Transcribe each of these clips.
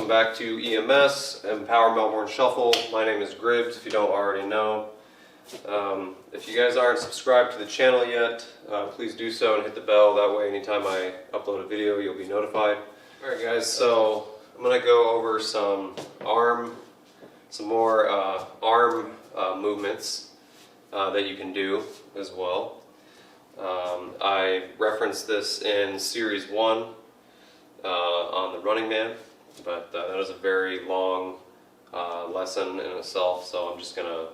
welcome back to EMS, Empower Melbourne Shuffle. My name is gribbz, if you don't already know. If you guys aren't subscribed to the channel yet, please do so and hit the bell. That way anytime I upload a video, you'll be notified. Alright guys, so I'm going to go over some more arm movements that you can do as well. I referenced this in Series 1 on the Running Man, but that is a very long lesson in itself, so I'm just gonna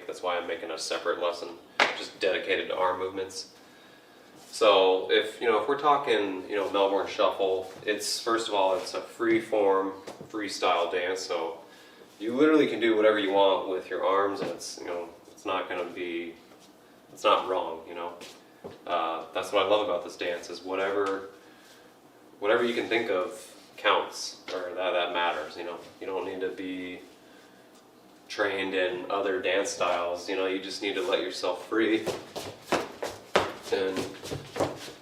that's why I'm making a separate lesson just dedicated to arm movements. So if we're talking Melbourne Shuffle, first of all it's a free form freestyle dance, so you literally can do whatever you want with your arms, and it's not wrong. That's what I love about this dance, is whatever you can think of counts, or that matters. You don't need to be trained in other dance styles. You just need to let yourself free, and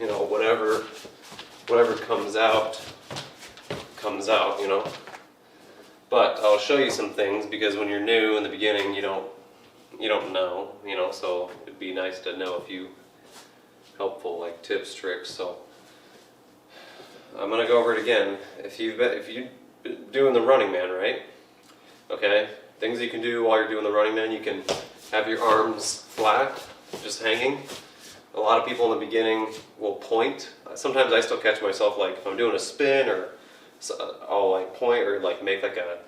whatever comes out. But I'll show you some things, because when you're new in the beginning, you don't know. So it'd be nice to know a few helpful tips, tricks. So I'm gonna go over it again. If you're doing the Running Man, right? Okay, things you can do while you're doing the Running Man. You can have your arms flat, just hanging. A lot of people in the beginning will point. Sometimes I still catch myself, if I'm doing a spin, or I'll point, or make a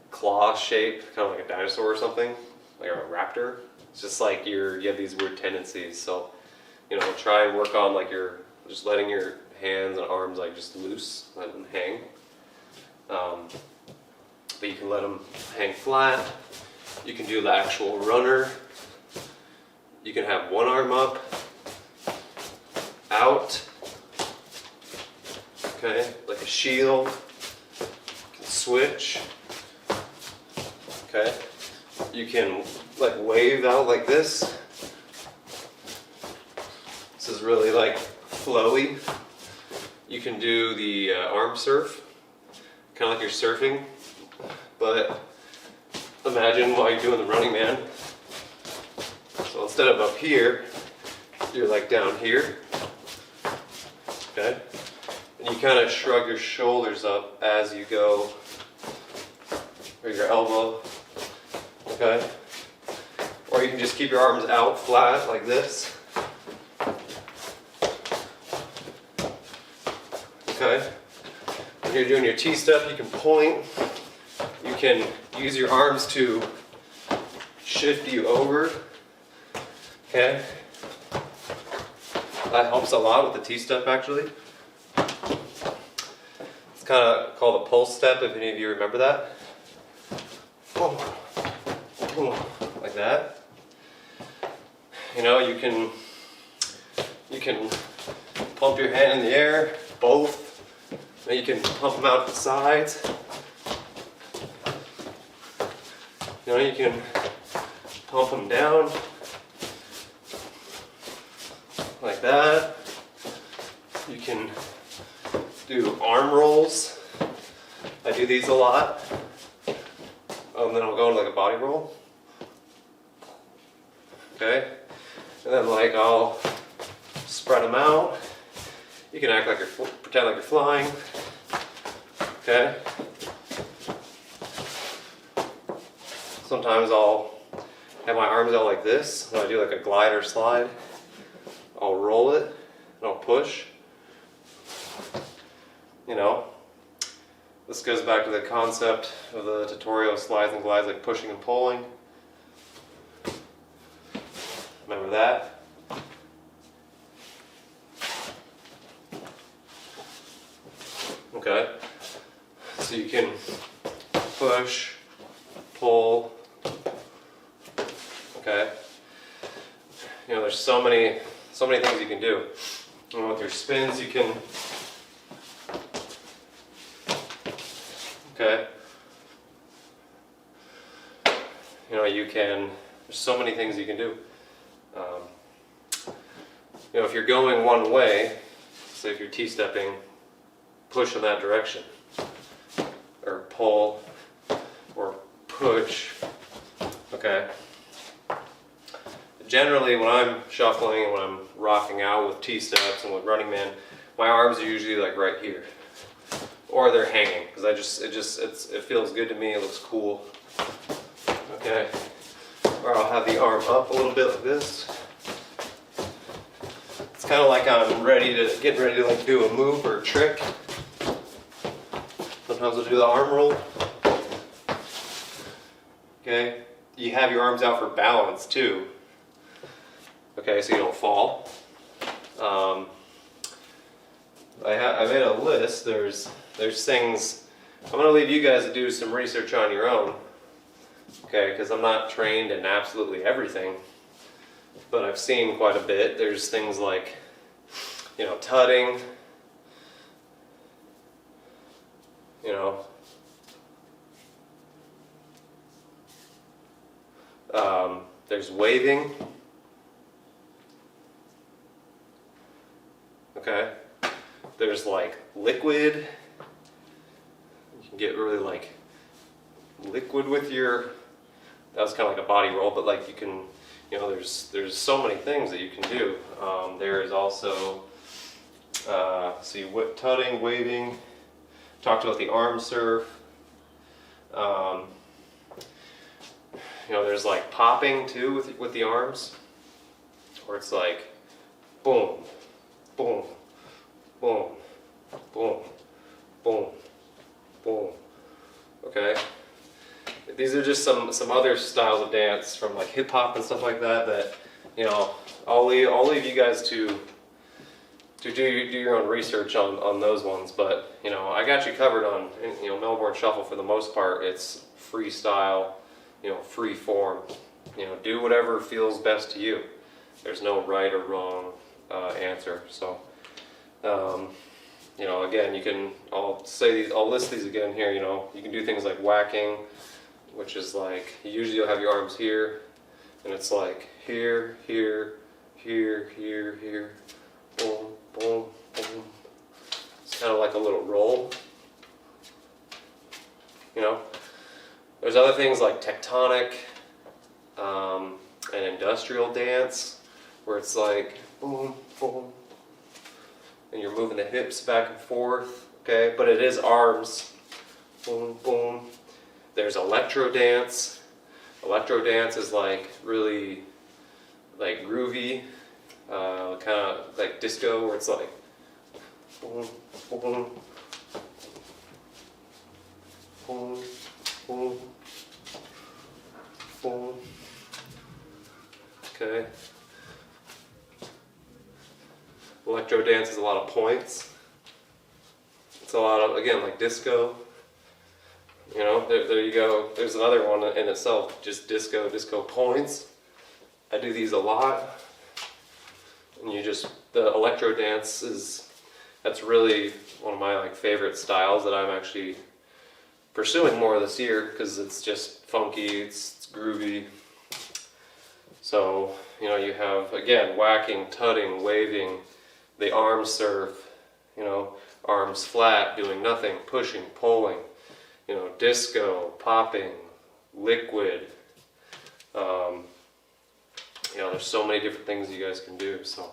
claw shape, kind of like a dinosaur or something, like a raptor. It's just you have these weird tendencies. So try and work on you're just letting your hands and arms just loose, let them hang. But you can let them hang flat. You can do the actual runner. You can have one arm up, out, okay, like a shield. You can switch, okay. You can wave out like this. This is really flowy. You can do the arm surf, kind of like you're surfing, but imagine while you're doing the Running Man. So instead of up here, you're down here, okay? And you kind of shrug your shoulders up as you go, or your elbow, okay? Or you can just keep your arms out flat like this. Okay. When you're doing your T-step, you can point. You can use your arms to shift you over. Okay. That helps a lot with the T-step, actually. It's kind of called a pulse step, if any of you remember that. Like that. You can pump your hand in the air, both. And you can pump them out to the sides. You can pump them down like that. You can do arm rolls. I do these a lot. And then I'll go into a body roll. Okay? And then I'll spread them out. You can act pretend like you're flying. Okay? Sometimes I'll have my arms out like this, and I do a glide or slide. I'll roll it, and I'll push. This goes back to the concept of the tutorial slides and glides, pushing and pulling. Remember that? Okay, so you can push, pull, okay. There's so many things you can do. With your spins, you can, okay. There's so many things you can do. If you're going one way, say if you're T-stepping, push in that direction. or pull or push. Okay. Generally, when I'm shuffling and when I'm rocking out with T-steps and with Running Man, my arms are usually like right here, or they're hanging because it feels good to me. It looks cool. Okay. Or I'll have the arm up a little bit like this. It's kind of like I'm getting ready to like do a move or a trick. Sometimes I'll do the arm roll. Okay. You have your arms out for balance too. Okay, so you don't fall. I made a list. There's things. I'm going to leave you guys to do some research on your own. Okay, because I'm not trained in absolutely everything, but I've seen quite a bit. There's things like, you know, tutting. You know. There's waving. Okay. There's like liquid. You can get really like liquid with your, that was kind of like a body roll, but like you can, you know, there's so many things that you can do. There is also, see, tutting, waving, talked about the arm surf. You know, there's like popping too with the arms, where it's like boom, boom, boom, boom, boom, boom. Okay. These are just some other styles of dance from like hip hop and stuff like that. That, you know, I'll leave you guys to do your own research on those ones. But you know, I got you covered on, you know, Melbourne Shuffle for the most part. It's freestyle. You know, free form. You know, do whatever feels best to you. There's no right or wrong answer. So, you know, again, I'll list these again here. You know, you can do things like whacking, which is like, usually you'll have your arms here, and it's like here, here, here, here, here, boom, boom, boom. It's kind of like a little roll. You know. There's other things like tectonic and industrial dance, where it's like boom, boom, and you're moving the hips back and forth. Okay, but it is arms, boom, boom. There's electro dance. Electro dance is like really like groovy, kind of like disco, where it's like boom, boom, boom, boom. Boom. Okay. Electro dance is a lot of points. It's a lot of, again, like disco. You know, there you go. There's another one in itself, just disco points. I do these a lot. And the electro dance that's really one of my like favorite styles that I'm actually pursuing more this year, because it's just funky, it's groovy. So, you know, you have, again, whacking, tutting, waving, the arm surf, you know, arms flat, doing nothing, pushing, pulling, you know, disco, popping, liquid. You know, there's so many different things you guys can do. So,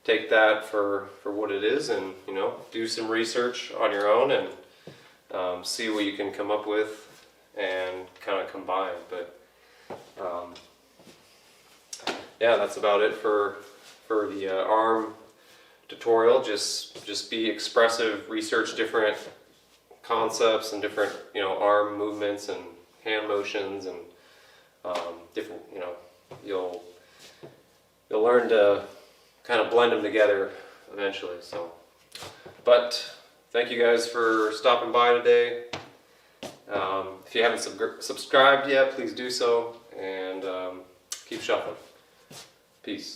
take that for what it is, and, you know, do some research on your own and see what you can come up with and kind of combine. But yeah, that's about it for the arm tutorial. Just be expressive, research different concepts and different, you know, arm movements and hand motions and different, you know, you'll learn to kind of blend them together eventually. So, but thank you guys for stopping by today. If you haven't subscribed yet, please do so, and keep shuffling. Peace.